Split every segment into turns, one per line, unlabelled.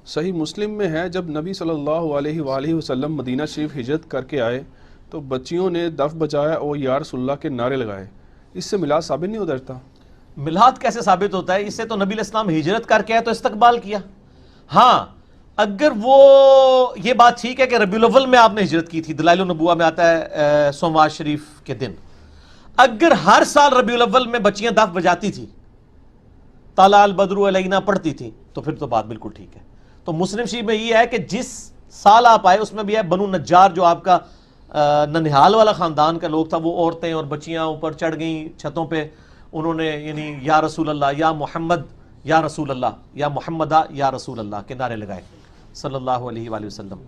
صحیح مسلم میں ہے جب نبی صلی اللہ علیہ وآلہ وسلم مدینہ شریف ہجرت کر کے آئے تو بچیوں نے دف بجایا اور یا رسول اللہ کے نعرے لگائے، اس سے میلاد ثابت نہیں ہوتا؟
میلاد کیسے ثابت ہوتا ہے؟ اس سے تو نبی علیہ السلام ہجرت کر کے آئے تو استقبال کیا. ہاں اگر وہ یہ بات ٹھیک ہے کہ ربیع الاول میں آپ نے ہجرت کی تھی، دلائل النبوہ میں آتا ہے سوموار شریف کے دن، اگر ہر سال ربیع الاول میں بچیاں دف بجاتی تھی، طلع البدر علینا پڑھتی تھی، تو پھر تو بات بالکل ٹھیک ہے. تو مسلم شریف میں یہ ہے کہ جس سال آپ آئے اس میں بھی ہے بنو نجار جو آپ کا ننہال والا خاندان کا لوگ تھا، وہ عورتیں اور بچیاں اوپر چڑھ گئیں چھتوں پہ، انہوں نے یعنی یا رسول اللہ، یا محمد یا رسول اللہ، یا محمدہ یا رسول اللہ کے نعرے لگائے صلی اللہ علیہ وآلہ وسلم.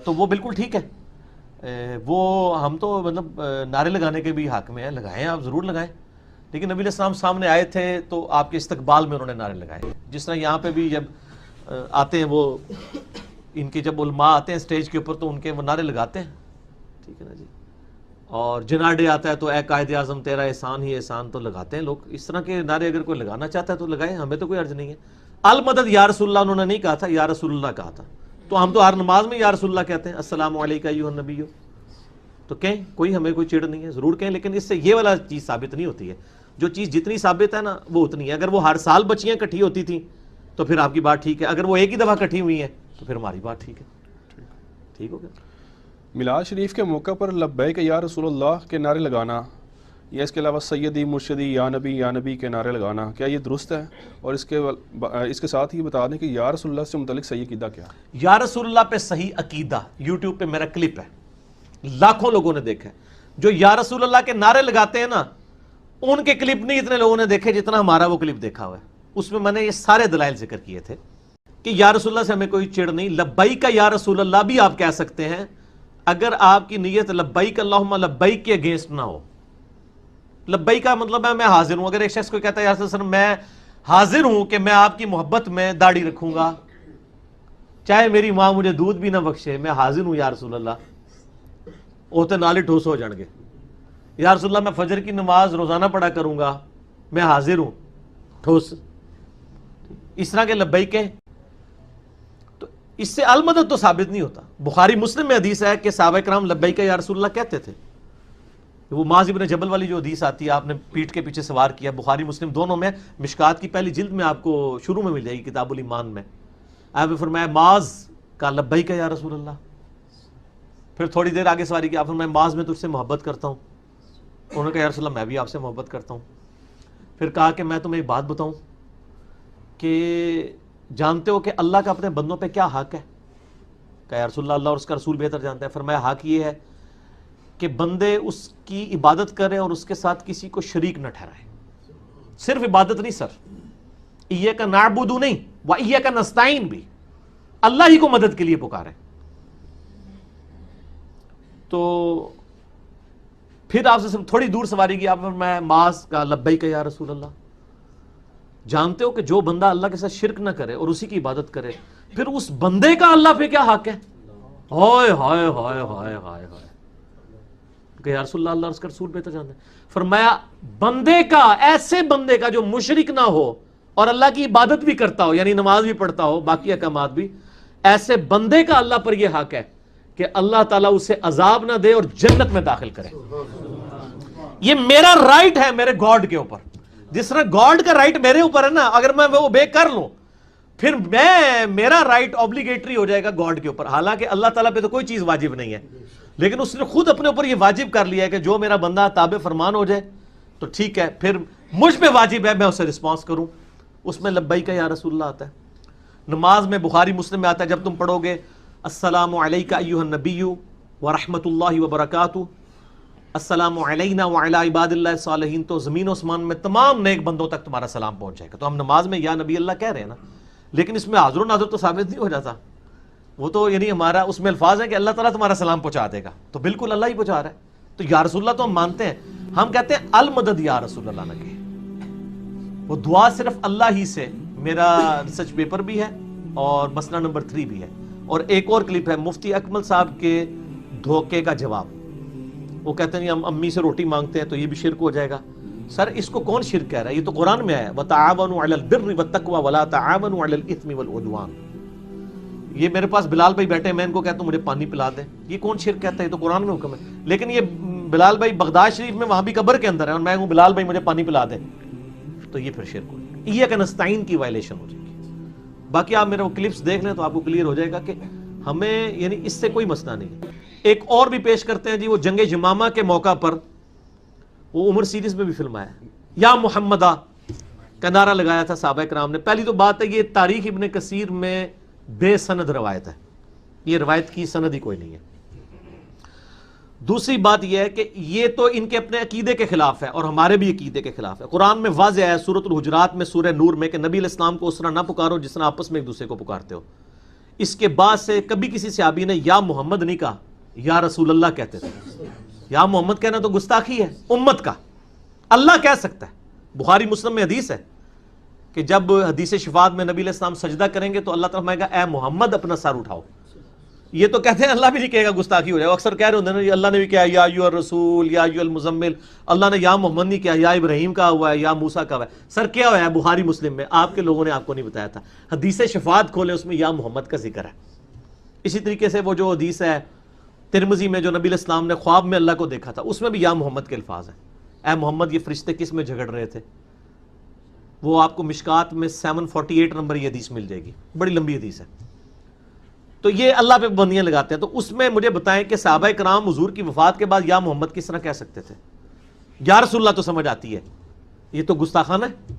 تو وہ بالکل ٹھیک ہے. وہ ہم تو مطلب نعرے لگانے کے بھی حق میں ہیں، لگائیں آپ ضرور لگائیں، لیکن نبی علیہ السلام سامنے آئے تھے تو آپ کے استقبال میں انہوں نے نعرے لگائے. جس طرح یہاں پہ بھی جب آتے ہیں وہ ان کے جب علماء آتے ہیں سٹیج کے اوپر تو ان کے وہ نعرے لگاتے ہیں، ٹھیک ہے نا جی. اور جناح ڈے آتا ہے تو اے قائد اعظم تیرا احسان ہی احسان، تو لگاتے ہیں لوگ. اس طرح کے نعرے اگر کوئی لگانا چاہتا ہے تو لگائیں، ہمیں تو کوئی عرض نہیں ہے. المدد یا رسول اللہ انہوں نے نہیں کہا تھا، یا رسول اللہ کہا تھا. تو ہم تو ہر نماز میں یا رسول اللہ کہتے ہیں، السلام علیکہ ایھا النبی، تو کہیں کوئی ہمیں کوئی چڑ نہیں ہے، ضرور کہیں، لیکن اس سے یہ والا چیز ثابت نہیں ہوتی ہے. جو چیز جتنی ثابت ہے نا وہ اتنی ہے. اگر وہ ہر سال بچیاں اکٹھی ہوتی تھیں تو پھر آپ کی بات ٹھیک ہے، اگر وہ ایک ہی دفعہ اکٹھی ہوئی ہیں تو پھر ہماری بات ٹھیک ہے. ٹھیک ہو گیا.
میلاد شریف کے موقع پر لبیک یا رسول اللہ کے نعرے لگانا یا اس کے علاوہ سیدی مرشدی یا نبی کے نعرے لگانا، کیا یہ درست ہے؟ اور اس کے ساتھ ہی بتا دیں کہ یا رسول اللہ سے متعلق صحیح عقیدہ کیا ہے؟
یا رسول اللہ پہ صحیح عقیدہ یوٹیوب پہ میرا کلپ ہے، لاکھوں لوگوں نے دیکھا ہے. جو یا رسول اللہ کے نعرے لگاتے ہیں نا ان کے کلپ نہیں اتنے لوگوں نے دیکھے جتنا ہمارا وہ کلپ دیکھا ہوا ہے. اس میں میں نے یہ سارے دلائل ذکر کیے تھے کہ یا رسول اللہ سے ہمیں کوئی چڑ نہیں. لبیک یا رسول اللہ بھی آپ کہہ سکتے ہیں اگر آپ کی نیت لبیک اللہم لبیک کے اگینسٹ نہ ہو. لبیک کا مطلب ہے میں حاضر ہوں. اگر ایک شخص کو کہتا ہے یا رسول اللہ میں حاضر ہوں کہ میں آپ کی محبت میں داڑھی رکھوں گا چاہے میری ماں مجھے دودھ بھی نہ بخشے، میں حاضر ہوں یا رسول اللہ، اوتے نالے ٹھوس ہو جان گے. یا رسول اللہ میں فجر کی نماز روزانہ پڑھا کروں گا، میں حاضر ہوں، ٹھوس. اس طرح کے لبیک ہیں. تو اس سے المدد تو ثابت نہیں ہوتا. بخاری مسلم میں حدیث ہے کہ صحابہ کرام لبیک یا رسول اللہ کہتے تھے. وہ معاذ ابن جبل والی جو حدیث آتی ہے آپ نے پیٹھ کے پیچھے سوار کیا، بخاری مسلم دونوں میں، مشکات کی پہلی جلد میں آپ کو شروع میں مل جائے گی کتاب الایمان میں. آپ نے فرمایا معاذ کا لبیک یا رسول اللہ. پھر تھوڑی دیر آگے سواری کی، آپ نے فرمایا معاذ میں تجھ سے محبت کرتا ہوں. انہوں نے کہا یا رسول اللہ میں بھی آپ سے محبت کرتا ہوں. پھر کہا کہ میں تمہیں ایک بات بتاؤں کہ جانتے ہو کہ اللہ کا اپنے بندوں پہ کیا حق ہے؟ کہا یا رسول اللہ اللہ اور اس کا رسول بہتر جانتا ہے. فرمایا حق یہ ہے کہ بندے اس کی عبادت کریں اور اس کے ساتھ کسی کو شریک نہ ٹھہرائیں. صرف عبادت نہیں سر، ایاک نعبد نہیں و ایاک نستعین بھی، اللہ ہی کو مدد کے لیے پکاریں. تو پھر آپ سے تھوڑی دور سواری کی، آپ میں معاذ کا لبیک یا رسول اللہ. جانتے ہو کہ جو بندہ اللہ کے ساتھ شرک نہ کرے اور اسی کی عبادت کرے پھر اس بندے کا اللہ پہ کیا حق ہے؟ ہائے ہائے ہائے ہائے ہائے ہائے. کہ یا رسول اللہ اللہ اور اس کا رسول بہتر جانتے ہیں. فرمایا بندے کا، ایسے بندے کا جو مشرک نہ ہو اور اللہ کی عبادت بھی کرتا ہو، یعنی نماز بھی پڑھتا ہو، باقی احکامات بھی، ایسے بندے کا اللہ پر یہ حق ہے کہ اللہ تعالیٰ اسے عذاب نہ دے اور جنت میں داخل کرے. یہ میرا رائٹ ہے میرے گاڈ کے اوپر. جس طرح گاڈ کا رائٹ میرے اوپر ہے نا، اگر میں وہ بے کر لوں پھر میرا رائٹ اوبلیگیٹری ہو جائے گا گاڈ کے اوپر. حالانکہ اللہ تعالیٰ پہ تو کوئی چیز واجب نہیں ہے، لیکن اس نے خود اپنے اوپر یہ واجب کر لیا ہے کہ جو میرا بندہ تابع فرمان ہو جائے تو ٹھیک ہے، پھر مجھ پہ واجب ہے میں اسے رسپانس کروں. اس میں لبیک یا رسول اللہ آتا ہے. نماز میں بخاری مسلم میں آتا ہے جب تم پڑھو گے السلام علیکہ ایھا النبی ورحمۃ اللہ وبرکاتہ، السلام علینا وعلی عباد اللہ الصالحین، تو زمین و اسمان میں تمام نیک بندوں تک تمہارا سلام پہنچ جائے گا. تو ہم نماز میں یا نبی اللہ کہہ رہے ہیں نا، لیکن اس میں حاضر و ناظر تو ثابت نہیں ہو جاتا. وہ تو یعنی ہمارا اس میں الفاظ ہے کہ اللہ تعالیٰ تمہارا سلام پہنچا دے گا، تو بالکل اللہ ہی پہنچا رہا ہے. تو یا رسول اللہ تو ہم مانتے ہیں، ہم کہتے ہیں المدد یا رسول اللہ نہ کہیں. وہ دعا صرف اللہ ہی سے. میرا ریسرچ پیپر بھی ہے اور مسئلہ نمبر 3 بھی ہے. اور ایک اور کلپ ہے مفتی اکمل صاحب کے دھوکے کا جواب. وہ کہتے ہیں ہم امی سے روٹی مانگتے ہیں تو یہ بھی شرک ہو جائے گا. سر اس کو کون شرک کہہ رہا ہے؟ یہ تو قرآن میں ہے وَتَعَاوَنُوا عَلَى الْبِرِّ وَالتَّقْوَى وَلَا تَعَاوَنُوا عَلَى الْإِثْمِ وَالْعُدْوَانِ. یہ میرے پاس بلال بھائی بیٹھے ہیں، میں ان کو کہتا ہوں مجھے پانی پلا دیں، یہ کون شرک کہتا ہے؟ یہ تو قرآن میں حکم ہے. لیکن یہ بلال بھائی بغداد شریف میں وہاں بھی قبر کے اندر ہے اور میں ہوں بلال بھائی مجھے پانی پلا دیں، تو یہ پھر شرک ہو جائے گا، ایاک نستعین کی وائلیشن ہو جائے گی. باقی آپ میرے وہ کلپس دیکھ لیں تو آپ کو کلیئر ہو جائے گا کہ ہمیں یعنی اس سے کوئی مسئلہ نہیں ہے. ایک اور بھی پیش کرتے ہیں جی، وہ جنگ یمامہ کے موقع پر وہ عمر سیریز میں بھی فلم آیا یا محمدہ کا نعرہ لگایا تھا صحابہ کرام نے. پہلی تو بات ہے یہ تاریخ ابن کثیر میں بے سند روایت ہے، یہ روایت کی سند ہی کوئی نہیں ہے. دوسری بات یہ ہے کہ یہ تو ان کے اپنے عقیدے کے خلاف ہے اور ہمارے بھی عقیدے کے خلاف ہے. قرآن میں واضح ہے سورۃ الحجرات میں سورہ نور میں کہ نبی علیہ السلام کو اس طرح نہ پکارو جس طرح آپس میں ایک دوسرے کو پکارتے ہو. اس کے بعد سے کبھی کسی صحابی نے یا محمد نہیں کہا، یا رسول اللہ کہتے تھے. یا محمد کہنا تو گستاخی ہے امت کا، اللہ کہہ سکتا ہے. بخاری مسلم میں حدیث ہے کہ جب حدیث شفاعت میں نبی علیہ السلام سجدہ کریں گے تو اللہ تعالیٰ کہے گا اے محمد اپنا سر اٹھاؤ. یہ تو کہتے ہیں اللہ بھی نہیں کہے گا، گستاخی ہو جائے گا. اکثر کہہ رہے ہوتے ہیں نا اللہ نے بھی کہا یا ایھا الرسول یا ایھا المزمل، اللہ نے یا محمد نہیں کہا، یا ابراہیم کہا ہوا ہے، یا موسیٰ کہا ہوا ہے. سر کیا ہوا ہے بخاری مسلم میں؟ آپ کے لوگوں نے آپ کو نہیں بتایا تھا. حدیث شفاعت کھولے اس میں یا محمد کا ذکر ہے. اسی طریقے سے وہ جو حدیث ہے ترمذی میں جو نبی علیہ السلام نے خواب میں اللہ کو دیکھا تھا، اس میں بھی یا محمد کے الفاظ ہیں. اے محمد یہ فرشتے کس میں جھگڑ رہے تھے؟ وہ آپ کو مشکات میں 748 نمبر یہ حدیث مل جائے گی، بڑی لمبی حدیث ہے. تو یہ اللہ پہ پابندیاں لگاتے ہیں. تو اس میں مجھے بتائیں کہ صحابہ کرام حضور کی وفات کے بعد یا محمد کس طرح کہہ سکتے تھے؟ یا رسول اللہ تو سمجھ آتی ہے، یہ تو گستاخانہ ہے.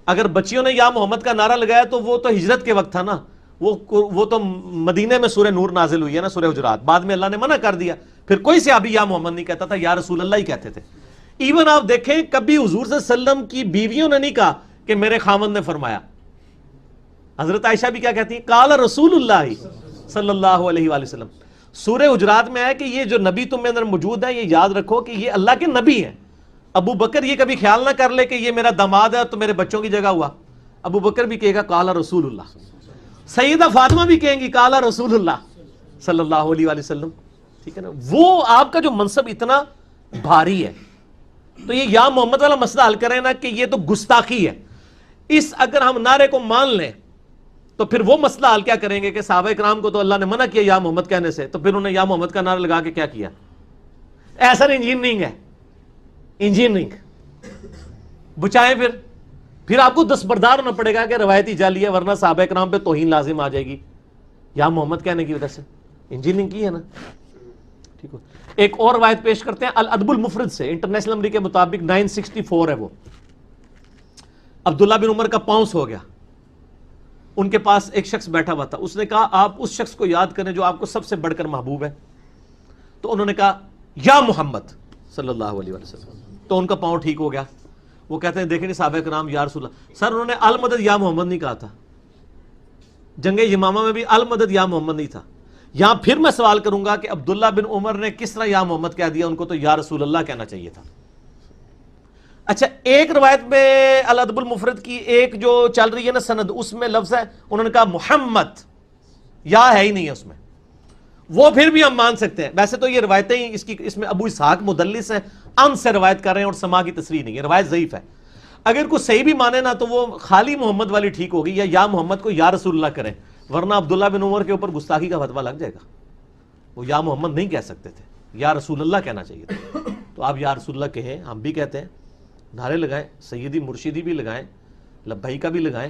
اگر بچیوں نے یا محمد کا نعرہ لگایا تو وہ تو ہجرت کے وقت تھا نا، وہ تو مدینے میں سورہ نور نازل ہوئی ہے نا، سورہ حجرات. بعد میں اللہ نے منع کر دیا، پھر کوئی صحابی یا محمد نہیں کہتا تھا، یا رسول اللہ ہی کہتے تھے. ایون آپ دیکھیں کبھی حضور صلی اللہ علیہ وسلم کی بیویوں نے نہیں کہا کہ میرے خاوند نے فرمایا. حضرت عائشہ بھی کیا کہتی ہیں؟ قال رسول اللہ صلی اللہ علیہ وآلہ وسلم. سورہ حجرات میں ہے کہ یہ جو نبی تم میں اندر موجود ہے، یہ یاد رکھو کہ یہ اللہ کے نبی ہیں. ابو بکر یہ کبھی خیال نہ کر لے کہ یہ میرا داماد ہے تو میرے بچوں کی جگہ ہوا. ابو بکر بھی کہے گا قال رسول اللہ. سیدہ فاطمہ بھی کہیں گی قال رسول اللہ صلی اللہ علیہ وآلہ وسلم. ٹھیک ہے نا؟ وہ آپ کا جو منصب اتنا بھاری ہے، تو یہ یا محمد والا مسئلہ حل کریں نا کہ یہ تو گستاخی ہے. اس اگر ہم نعرے کو مان لیں تو پھر وہ مسئلہ حل کیا کریں گے کہ صحابہ کرام کو تو اللہ نے منع کیا یا محمد کہنے سے، تو پھر انہوں نے یا محمد کا نعرہ لگا کے کیا کیا؟ ایسا انجینئرنگ ہے، انجینئرنگ بچائیں. پھر آپ کو دستبردار ہونا پڑے گا کہ روایتی جعلی ہے، ورنہ صحابہ کرام پہ توہین لازم آ جائے گی یا محمد کہنے کی وجہ سے. انجینئرنگ کی ہے نا. ٹھیک ہو. ایک اور روایت پیش کرتے ہیں الادب المفرد سے، انٹرنیشنل نمبر کے مطابق 964 ہے. وہ عبداللہ بن عمر کا پاؤنس ہو گیا. ان کے پاس ایک شخص بیٹھا ہوا تھا، اس نے کہا آپ اس شخص کو یاد کریں جو آپ کو سب سے بڑھ کر محبوب ہے. تو انہوں نے کہا یا محمد صلی اللہ علیہ وسلم. تو ان کا پاؤں ٹھیک ہو گیا. وہ کہتے ہیں دیکھیں نہیں صحابہ کرام یا رسول اللہ. سر انہوں نے المدد یا محمد نہیں کہا تھا. جنگ یمامہ میں بھی المدد یا محمد نہیں تھا. یہاں پھر میں سوال کروں گا کہ عبداللہ بن عمر نے کس طرح یا محمد کہہ دیا؟ ان کو تو یا رسول اللہ کہنا چاہیے تھا. اچھا ایک روایت میں الادب المفرد کی ایک جو چل رہی ہے نا سند، اس میں لفظ ہے انہوں نے کہا محمد، یا ہے ہی نہیں ہے اس میں. وہ پھر بھی ہم مان سکتے ہیں. ویسے تو یہ روایتیں ہی اس میں ابو اسحاق مدلس ہیں، ان سے روایت کر رہے ہیں اور سما کی تصریح نہیں ہے، روایت ضعیف ہے. اگر کوئی صحیح بھی مانے نا تو وہ خالی محمد والی ٹھیک ہوگی، یا محمد کو یا رسول اللہ کریں، ورنہ عبداللہ بن عمر کے اوپر گستاخی کا فتویٰ لگ جائے گا. وہ یا محمد نہیں کہہ سکتے تھے، یا رسول اللہ کہنا چاہیے تھا. تو آپ یا رسول اللہ کہیں، ہم بھی کہتے ہیں، نعرے لگائیں، سیدی مرشدی بھی لگائیں، لبیک کا بھی لگائیں.